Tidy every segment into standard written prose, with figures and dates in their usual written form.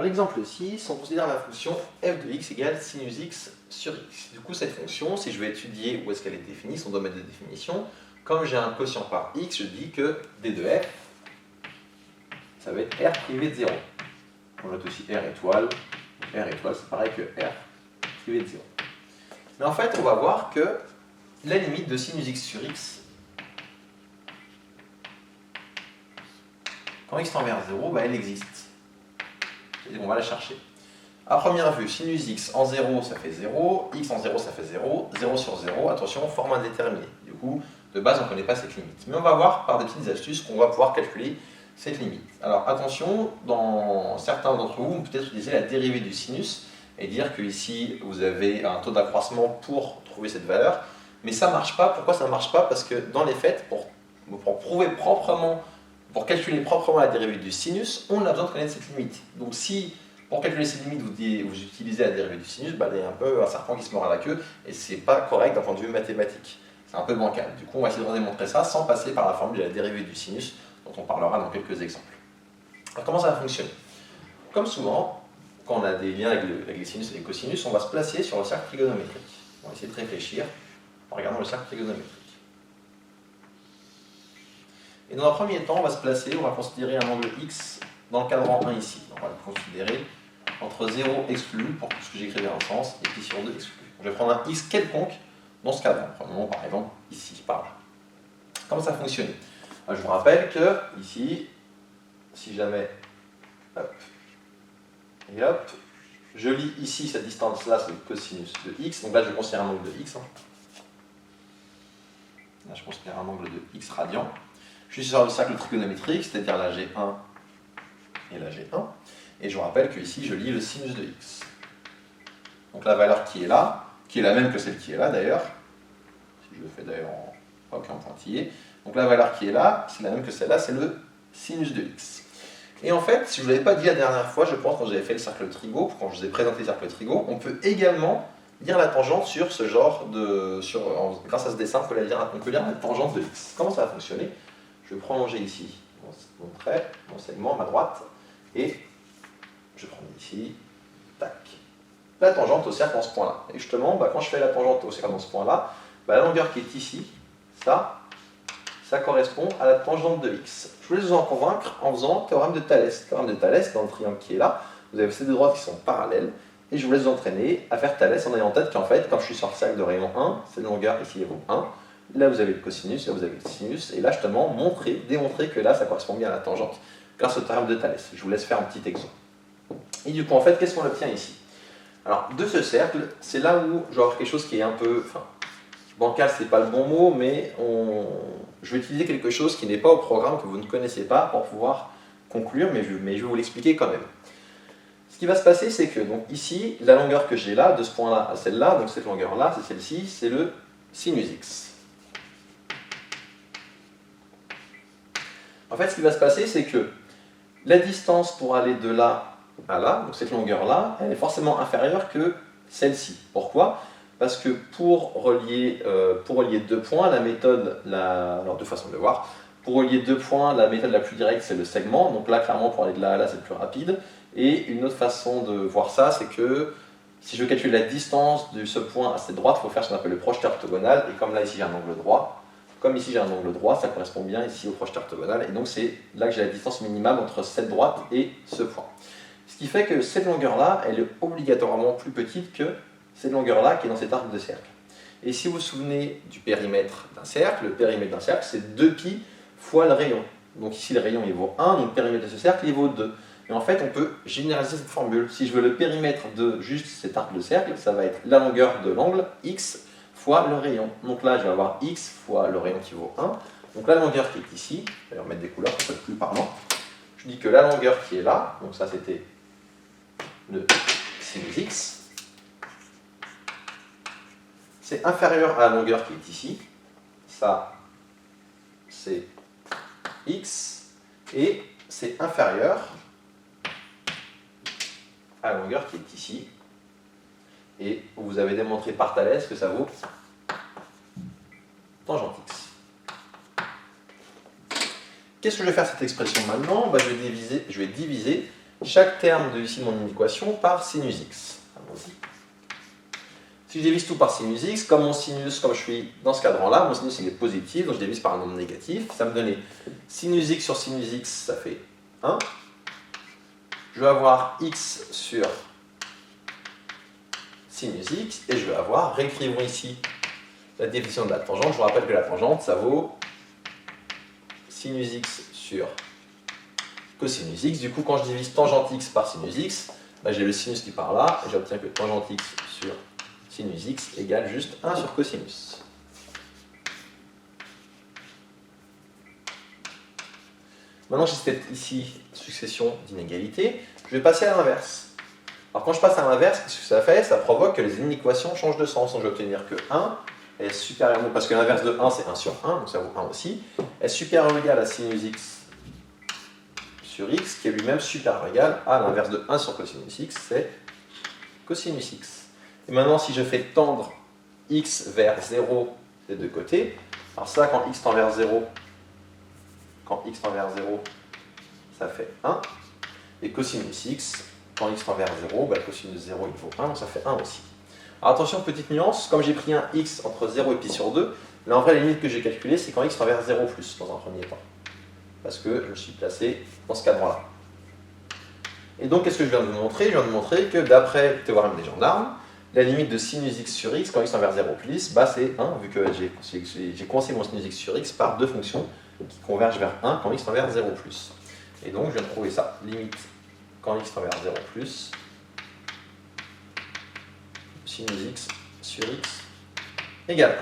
Dans l'exemple 6, on considère la fonction f de x égale sinus x sur x. Du coup, cette fonction, si je veux étudier où est-ce qu'elle est définie, son domaine de définition, comme j'ai un quotient par x, je dis que d de f, ça va être r privé de 0. On note aussi r étoile. R étoile, c'est pareil que r privé de 0. Mais en fait, on va voir que la limite de sinus x sur x, quand x tend vers 0, elle existe. Et on va la chercher. À première vue, sinus x en 0, ça fait 0, x en 0, ça fait 0, 0 sur 0, attention, forme indéterminée. Du coup, de base, on ne connaît pas cette limite. Mais on va voir par des petites astuces qu'on va pouvoir calculer cette limite. Alors attention, dans certains d'entre vous, on peut peut-être utiliser la dérivée du sinus et dire que ici, vous avez un taux d'accroissement pour trouver cette valeur. Mais ça ne marche pas. Pourquoi ça ne marche pas? Parce que dans les faits, pour prouver proprement, pour calculer proprement la dérivée du sinus, on a besoin de connaître cette limite. Donc si, pour calculer cette limite, vous utilisez la dérivée du sinus, il y a un peu un serpent qui se mord à la queue, et ce n'est pas correct d'un point de vue mathématique. C'est un peu bancal. Du coup, on va essayer de démontrer ça sans passer par la formule de la dérivée du sinus, dont on parlera dans quelques exemples. Alors comment ça va fonctionner? Comme souvent, quand on a des liens avec les sinus et les cosinus, on va se placer sur le cercle trigonométrique. On va essayer de réfléchir en regardant le cercle trigonométrique. Et dans un premier temps, on va se placer, on va considérer un angle x dans le cadran 1 ici. On va le considérer entre 0 exclu, pour tout ce que j'écrivais en sens, et pi sur 2 exclu. Je vais prendre un x quelconque dans ce cadran. Prenons par exemple ici, par là. Comment ça fonctionne? Je vous rappelle que ici, si jamais, hop, et hop, je lis ici cette distance-là, c'est le cosinus de x. Donc là, je considère un angle de x. Là, je considère un angle de x radian. Je suis sur le cercle trigonométrique, c'est-à-dire la G1 et la G1. Et je vous rappelle que ici, je lis le sinus de x. Donc la valeur qui est là, qui est la même que celle qui est là d'ailleurs, si je le fais d'ailleurs en pointillé, donc la valeur qui est là, c'est la même que celle-là, c'est le sinus de x. Et en fait, si je ne vous l'avais pas dit la dernière fois, je pense quand j'avais fait le cercle trigo, quand je vous ai présenté le cercle trigo, on peut également lire la tangente sur ce genre de... grâce à ce dessin, on peut lire la tangente de x. Comment ça va fonctionner? Je vais prolonger ici mon trait, mon segment à ma droite, et je prends ici, tac, la tangente au cercle dans ce point-là. Et justement, quand je fais la tangente au cercle dans ce point-là, la longueur qui est ici, ça correspond à la tangente de x. Je voulais vous en convaincre en faisant le théorème de Thalès. Le théorème de Thalès, dans le triangle qui est là, vous avez ces deux droites qui sont parallèles, et je vous laisse vous entraîner à faire Thalès en ayant en tête qu'en fait, quand je suis sur le cercle de rayon 1, cette longueur ici vaut 1, là vous avez le cosinus, là vous avez le sinus, et là justement démontrer que là ça correspond bien à la tangente, grâce au théorème de Thalès. Je vous laisse faire un petit exemple. Et du coup en fait, qu'est-ce qu'on obtient ici? Alors de ce cercle, c'est là où je vais avoir quelque chose qui est un peu... bancal, c'est pas le bon mot, mais je vais utiliser quelque chose qui n'est pas au programme, que vous ne connaissez pas, pour pouvoir conclure, mais je vais vous l'expliquer quand même. Ce qui va se passer, c'est que donc, ici, la longueur que j'ai là, de ce point-là à celle-là, donc cette longueur-là, c'est celle-ci, c'est le sinus x. En fait, ce qui va se passer, c'est que la distance pour aller de là à là, donc cette longueur-là, elle est forcément inférieure que celle-ci. Pourquoi? Parce que pour relier deux points, la méthode, alors deux façons de le voir, pour relier deux points, la méthode la plus directe, c'est le segment. Donc là, clairement, pour aller de là à là, c'est le plus rapide. Et une autre façon de voir ça, c'est que si je veux calculer la distance de ce point à cette droite, il faut faire ce qu'on appelle le projeté orthogonal. Et comme là, ici, j'ai un angle droit, ça correspond bien ici au projeté orthogonal. Et donc, c'est là que j'ai la distance minimale entre cette droite et ce point. Ce qui fait que cette longueur-là, elle est obligatoirement plus petite que cette longueur-là qui est dans cet arc de cercle. Et si vous vous souvenez du périmètre d'un cercle, le périmètre d'un cercle, c'est 2π fois le rayon. Donc ici, le rayon, il vaut 1, donc le périmètre de ce cercle, il vaut 2. Et en fait, on peut généraliser cette formule. Si je veux le périmètre de juste cet arc de cercle, ça va être la longueur de l'angle, x, fois le rayon. Donc là, je vais avoir x fois le rayon qui vaut 1. Donc la longueur qui est ici, je vais remettre des couleurs pour être plus parlant. Je dis que la longueur qui est là, donc ça c'était le sinus x, c'est inférieur à la longueur qui est ici. Ça, c'est x, et c'est inférieur à la longueur qui est ici. Et vous avez démontré par Thalès que ça vaut tangente x. Qu'est-ce que je vais faire cette expression maintenant? Je vais diviser chaque terme de ici de mon équation par sinus x. Allons-y. Si je divise tout par sinus x, comme mon sinus, comme je suis dans ce cadran-là, mon sinus il est positif, donc je divise par un nombre négatif, ça me donnait sinus x sur sinus x, ça fait 1. Je vais avoir x sur sinus x, et je vais avoir, réécrivons ici la définition de la tangente. Je vous rappelle que la tangente, ça vaut sinus x sur cosinus x. Du coup, quand je divise tangente x par sinus x, bah, j'ai le sinus qui part là, et j'obtiens que tangente x sur sinus x égale juste 1 sur cosinus. Maintenant j'ai cette ici succession d'inégalités, je vais passer à l'inverse. Alors quand je passe à l'inverse, qu'est-ce que ça fait? Ça provoque que les équations changent de sens. Donc je vais obtenir que 1 est supérieur, parce que l'inverse de 1 c'est 1 sur 1, donc ça vaut 1 aussi, est supérieur ou égal à sinus x sur x, qui est lui-même supérieur ou égal à l'inverse de 1 sur cosinus x, c'est cosinus x. Et maintenant, si je fais tendre x vers 0 des deux côtés, alors ça, quand x tend vers 0, ça fait 1. Et cosinus x, quand x tend vers 0, bah, cosinus 0, il vaut 1, donc ça fait 1 aussi. Alors attention, petite nuance, comme j'ai pris un x entre 0 et pi sur 2, là en vrai, la limite que j'ai calculée, c'est quand x tend vers 0 plus, dans un premier temps. Parce que je me suis placé dans ce cadre-là. Et donc, qu'est-ce que je viens de vous montrer? Je viens de vous montrer que d'après le théorème des gendarmes, la limite de sinus x sur x quand x tend vers 0 plus, bah c'est 1, vu que j'ai coincé mon sinus x sur x par deux fonctions qui convergent vers 1 quand x tend vers 0 plus. Et donc, je viens de trouver ça. Limite quand x tend vers 0 plus, sinus x sur x égale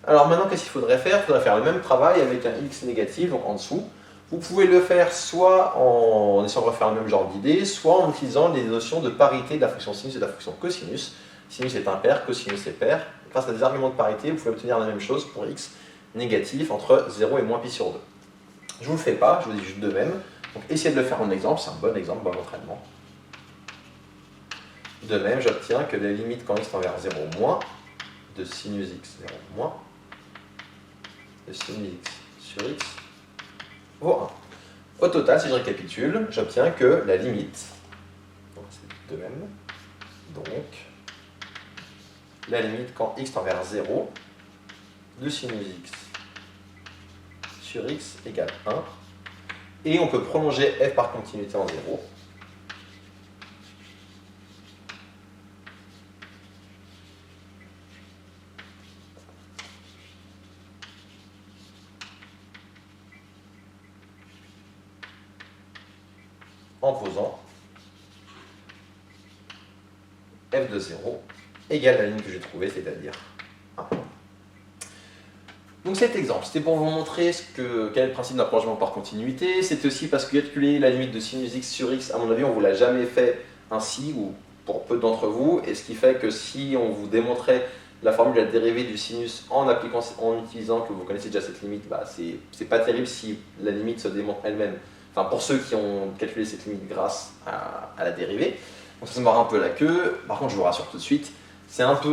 1. Alors maintenant, qu'est-ce qu'il faudrait faire? Il faudrait faire le même travail avec un x négatif, donc en dessous. Vous pouvez le faire soit en essayant de refaire le même genre d'idée, soit en utilisant les notions de parité de la fonction sinus et de la fonction cosinus. Sinus est impair, cosinus est pair. Grâce à des arguments de parité, vous pouvez obtenir la même chose pour x négatif entre 0 et moins pi sur 2. Je ne vous le fais pas, je vous dis juste de même. Donc essayez de le faire en exemple, c'est un bon exemple, bon entraînement. De même, j'obtiens que la limite quand x tend vers 0 moins de sinus x 0 moins de sinus x sur x vaut 1. Au total, si je récapitule, j'obtiens que la limite, donc c'est de même, donc la limite quand x tend vers 0 de sinus x sur x égale 1, et on peut prolonger f par continuité en 0. En posant f de 0 égale la ligne que j'ai trouvée, c'est-à-dire 1. Donc cet exemple, c'était pour vous montrer quel est le principe d'un prolongement par continuité. C'est aussi parce que calculer la limite de sinus x sur x, à mon avis, on ne vous l'a jamais fait ainsi, ou pour peu d'entre vous, et ce qui fait que si on vous démontrait la formule de la dérivée du sinus en utilisant que vous connaissez déjà cette limite, bah c'est pas terrible si la limite se démontre elle-même. Enfin, pour ceux qui ont calculé cette limite grâce à la dérivée. Donc ça se mord un peu la queue. Par contre, je vous rassure tout de suite, c'est quand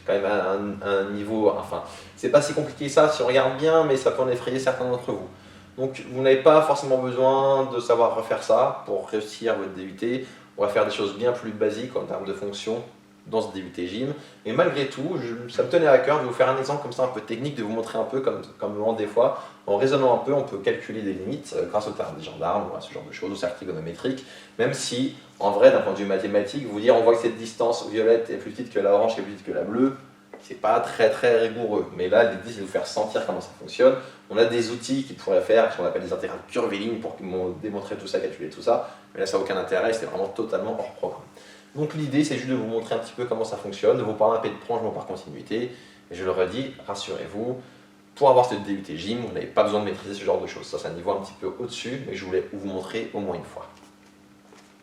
même un niveau, enfin, c'est pas si compliqué que ça si on regarde bien, mais ça peut en effrayer certains d'entre vous. Donc vous n'avez pas forcément besoin de savoir refaire ça pour réussir votre DUT. On va faire des choses bien plus basiques en termes de fonctions dans ce DUT Gym. Et malgré tout, ça me tenait à cœur de vous faire un exemple comme ça un peu technique, de vous montrer un peu comme des fois, en raisonnant un peu, on peut calculer des limites grâce au théorème des gendarmes ou à ce genre de choses, au cercle trigonométrique, même si, en vrai, d'un point de vue mathématique, vous dire on voit que cette distance violette est plus petite que la orange, qui est plus petite que la bleue, c'est pas très rigoureux. Mais là, l'idée c'est de vous faire sentir comment ça fonctionne. On a des outils qui pourraient faire, ce qu'on appelle des intégrales curvilignes pour démontrer tout ça, calculer tout ça, mais là ça n'a aucun intérêt, c'est vraiment totalement hors programme. Donc l'idée c'est juste de vous montrer un petit peu comment ça fonctionne, de vous parler un peu de prolongement par continuité, et je le redis, rassurez-vous, pour avoir cette DUT Gym, vous n'avez pas besoin de maîtriser ce genre de choses. Ça c'est un niveau un petit peu au-dessus, mais je voulais vous montrer au moins une fois.